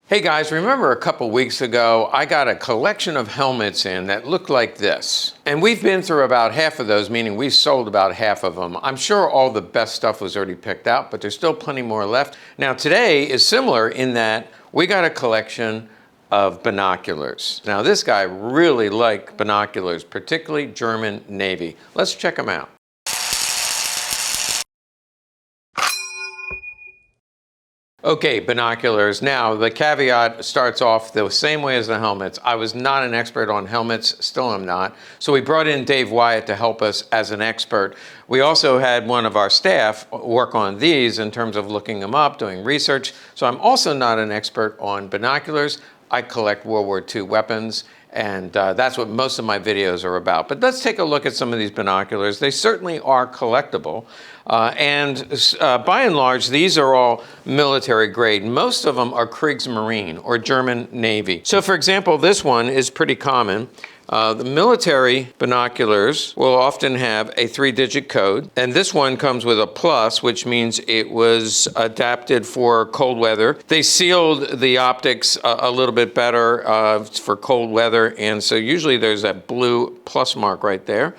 Hey guys, remember a couple weeks ago, I got a collection of helmets in that looked like this. And we've been through about half of those, meaning we sold about half of them. I'm sure all the best stuff was already picked out, but there's still plenty more left. Now today is similar in that we got a collection of binoculars. Now this guy really liked binoculars, particularly German Navy. Let's check them out. Okay, binoculars. Now, the caveat starts off the same way as the helmets. I was not an expert on helmets, still am not. So we brought in Dave Wyatt to help us as an expert. We also had one of our staff work on these in terms of looking them up, doing research. So I'm also not an expert on binoculars. I collect World War II weapons, and that's what most of my videos are about. But let's take a look at some of these binoculars. They certainly are collectible. And by and large, these are all military grade. Most of them are Kriegsmarine or German Navy. So for example, this one is pretty common. The military binoculars will often have a 3-digit code, and this one comes with a plus, which means it was adapted for cold weather. They sealed the optics a little bit better for cold weather, and so usually there's that blue plus mark right there.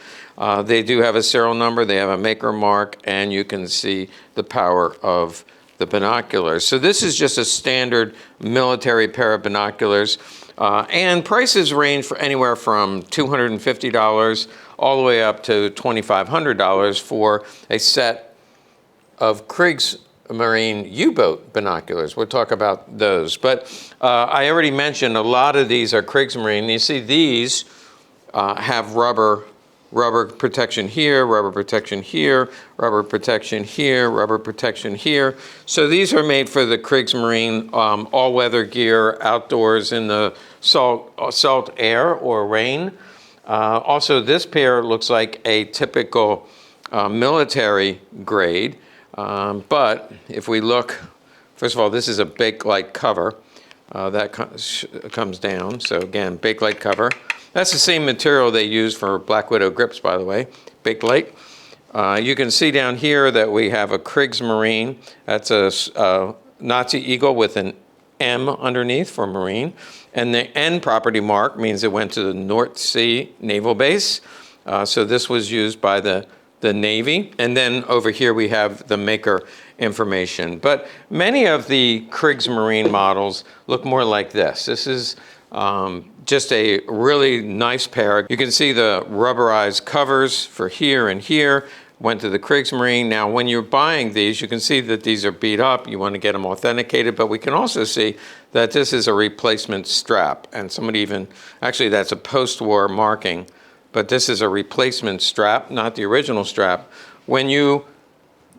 They do have a serial number, they have a maker mark, and you can see the power of the binoculars. So this is just a standard military pair of binoculars. And prices range for anywhere from $250 all the way up to $2,500 for a set of Kriegsmarine U-boat binoculars. We'll talk about those. But I already mentioned a lot of these are Kriegsmarine. You see these have rubber protection here, rubber protection here, rubber protection here, rubber protection here. So these are made for the Kriegsmarine all-weather gear outdoors in the salt air or rain. Also, this pair looks like a typical military grade. But if we look, first of all, this is a Bakelite cover that comes down. So again, Bakelite cover. That's the same material they use for Black Widow grips, by the way, Bakelite. You can see down here that we have a Kriegsmarine. That's a Nazi eagle with an M underneath for Marine. And the N property mark means it went to the North Sea Naval Base. So this was used by the Navy. And then over here we have the maker information. But many of the Kriegsmarine models look more like this. This is just a really nice pair. You can see the rubberized covers for here and here went to the Kriegsmarine. Now, when you're buying these, you can see that these are beat up. You want to get them authenticated, but we can also see that this is a replacement strap. And somebody even, actually that's a post-war marking, but this is a replacement strap, not the original strap. When you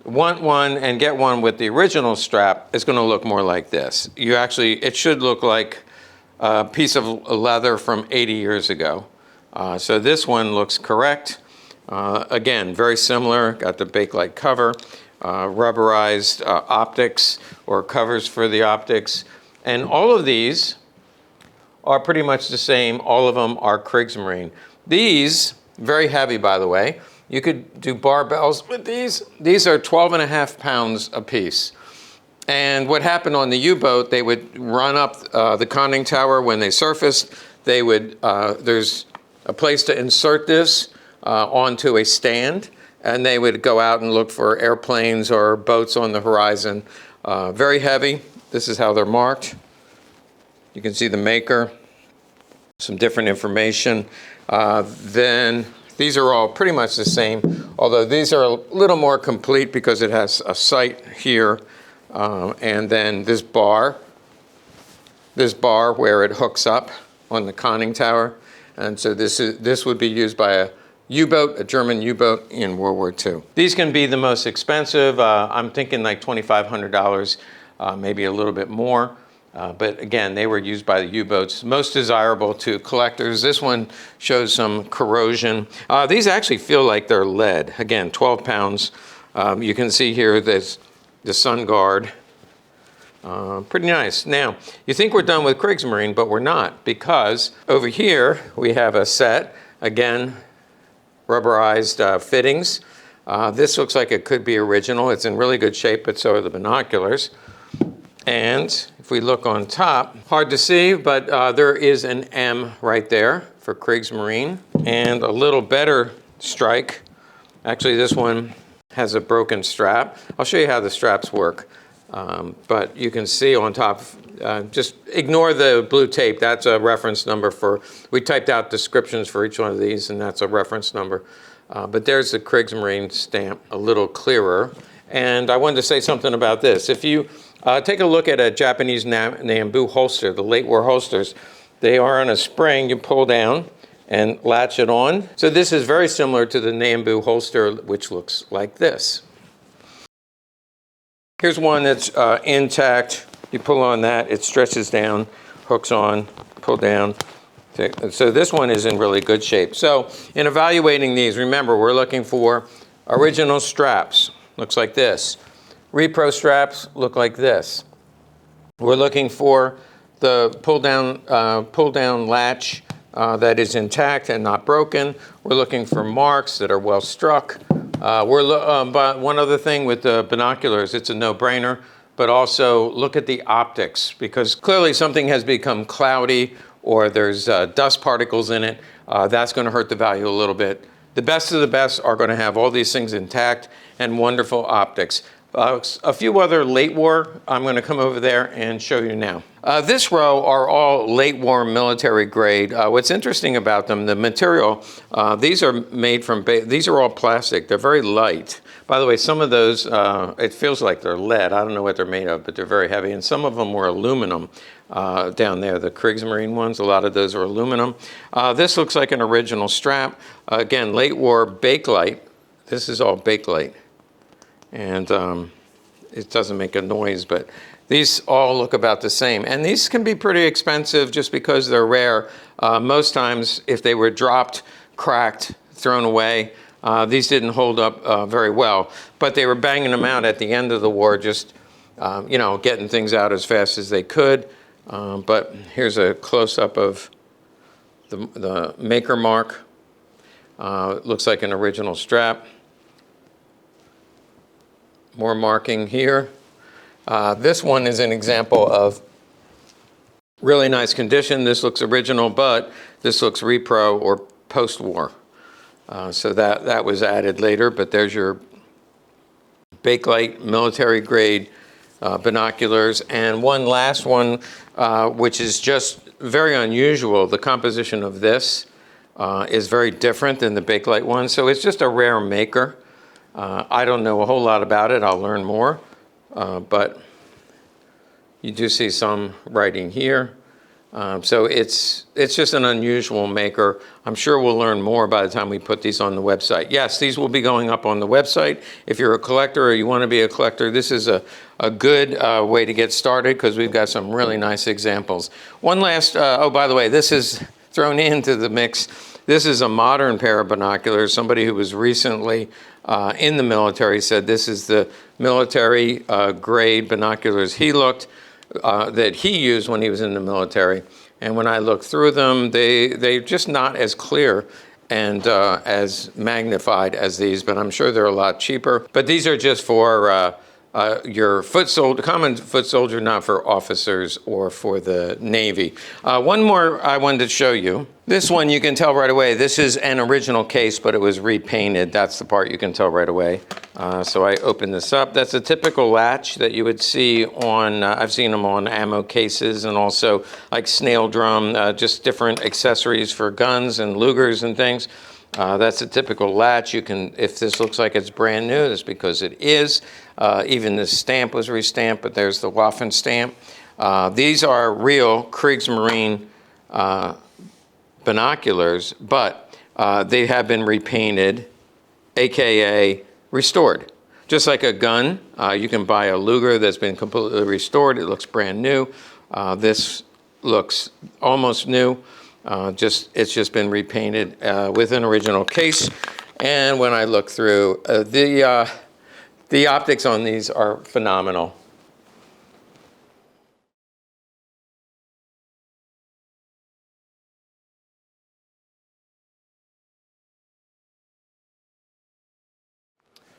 want one and get one with the original strap, it's going to look more like this. It should look like a piece of leather from 80 years ago. So this one looks correct. Again, very similar, got the Bakelite cover, rubberized optics or covers for the optics. And all of these are pretty much the same. All of them are Kriegsmarine. These, very heavy by the way, you could do barbells with these. These are 12.5 pounds a piece. And what happened on the U-boat, they would run up the conning tower when they surfaced. They would, there's a place to insert this onto a stand, and they would go out and look for airplanes or boats on the horizon. Very heavy. This is how they're marked. You can see the maker, some different information. Then these are all pretty much the same, although these are a little more complete because it has a sight here. And then this bar where it hooks up on the conning tower. And so this would be used by a U-boat, a German U-boat in World War II. These can be the most expensive. I'm thinking like $2,500, maybe a little bit more. But again, they were used by the U-boats. Most desirable to collectors. This one shows some corrosion. These actually feel like they're lead. Again, 12 pounds. You can see here there's the sun guard. Pretty nice. Now, you think we're done with Kriegsmarine, but we're not, because over here we have a set, again, rubberized fittings. This looks like it could be original. It's in really good shape, but so are the binoculars. And if we look on top, hard to see, but there is an M right there for Kriegsmarine. And a little better strike. Actually, this one has a broken strap. I'll show you how the straps work. But you can see on top, just ignore the blue tape. That's a reference number for, we typed out descriptions for each one of these, and that's a reference number. But there's the Kriegsmarine stamp, a little clearer. And I wanted to say something about this. If you take a look at a Japanese Nambu holster, the late war holsters, they are on a spring you pull down and latch it on. So this is very similar to the Nambu holster, which looks like this. Here's one that's intact. You pull on that, it stretches down, hooks on, pull down. So this one is in really good shape. So in evaluating these, remember, we're looking for original straps. Looks like this. Repro straps look like this. We're looking for the pull down latch that is intact and not broken. We're looking for marks that are well struck. But one other thing with the binoculars, it's a no-brainer, but also look at the optics, because clearly something has become cloudy or there's dust particles in it. That's going to hurt the value a little bit. The best of the best are going to have all these things intact and wonderful optics. A few other late war, I'm going to come over there and show you now. This row are all late war military grade. What's interesting about them, the material, these are made from, these are all plastic. They're very light. By the way, some of those, it feels like they're lead. I don't know what they're made of, but they're very heavy. And some of them were aluminum down there, the Kriegsmarine ones. A lot of those are aluminum. This looks like an original strap. Again, late war Bakelite. This is all Bakelite. And it doesn't make a noise, but these all look about the same. And these can be pretty expensive just because they're rare. Most times, if they were dropped, cracked, thrown away, these didn't hold up very well. But they were banging them out at the end of the war, just you know, getting things out as fast as they could. But here's a close-up of the maker mark. It looks like an original strap. More marking here. This one is an example of really nice condition. This looks original, but this looks repro or post-war. So that was added later, but there's your Bakelite military grade binoculars. And one last one, which is just very unusual. The composition of this is very different than the Bakelite one. So it's just a rare maker. I don't know a whole lot about it. I'll learn more. But you do see some writing here. So it's just an unusual maker. I'm sure we'll learn more by the time we put these on the website. Yes, these will be going up on the website. If you're a collector or you want to be a collector, this is a good way to get started, because we've got some really nice examples. One last, oh, by the way, this is thrown into the mix. This is a modern pair of binoculars. Somebody who was recently in the military said this is the military grade binoculars he looked that he used when he was in the military. And when I look through them, they're just not as clear and as magnified as these, but I'm sure they're a lot cheaper. But these are just for your foot soldier, common foot soldier, not for officers or for the Navy. One more I wanted to show you. This one you can tell right away. This is an original case, but it was repainted. That's the part you can tell right away. So I open this up. That's a typical latch that you would see on, I've seen them on ammo cases, and also like snail drum, just different accessories for guns and Lugers and things. That's a typical latch. You can, if this looks like it's brand new, that's because it is. Even the stamp was restamped, but there's the Waffen stamp. These are real Kriegsmarine binoculars, but they have been repainted, AKA restored. Just like a gun, you can buy a Luger that's been completely restored. It looks brand new. This looks almost new. It's just been repainted with an original case. And when I look through, the optics on these are phenomenal.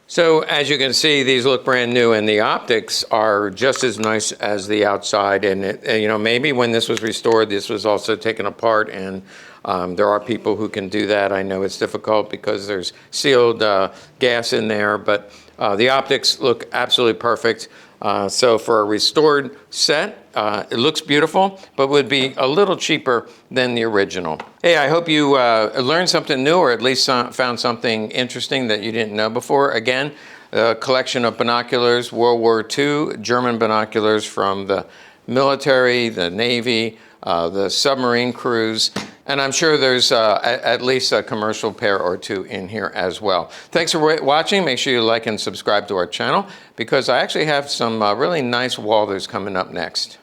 So as you can see, these look brand new, and the optics are just as nice as the outside. And you know, maybe when this was restored, this was also taken apart, and there are people who can do that. I know it's difficult because there's sealed gas in there, but the optics look absolutely perfect. So for a restored set, it looks beautiful, but would be a little cheaper than the original. Hey, I hope you learned something new, or at least found something interesting that you didn't know before. Again, a collection of binoculars, World War II, German binoculars from the military, the Navy, the submarine crews, and I'm sure there's at least a commercial pair or two in here as well. Thanks for watching. Make sure you like and subscribe to our channel, because I actually have some really nice Walders coming up next.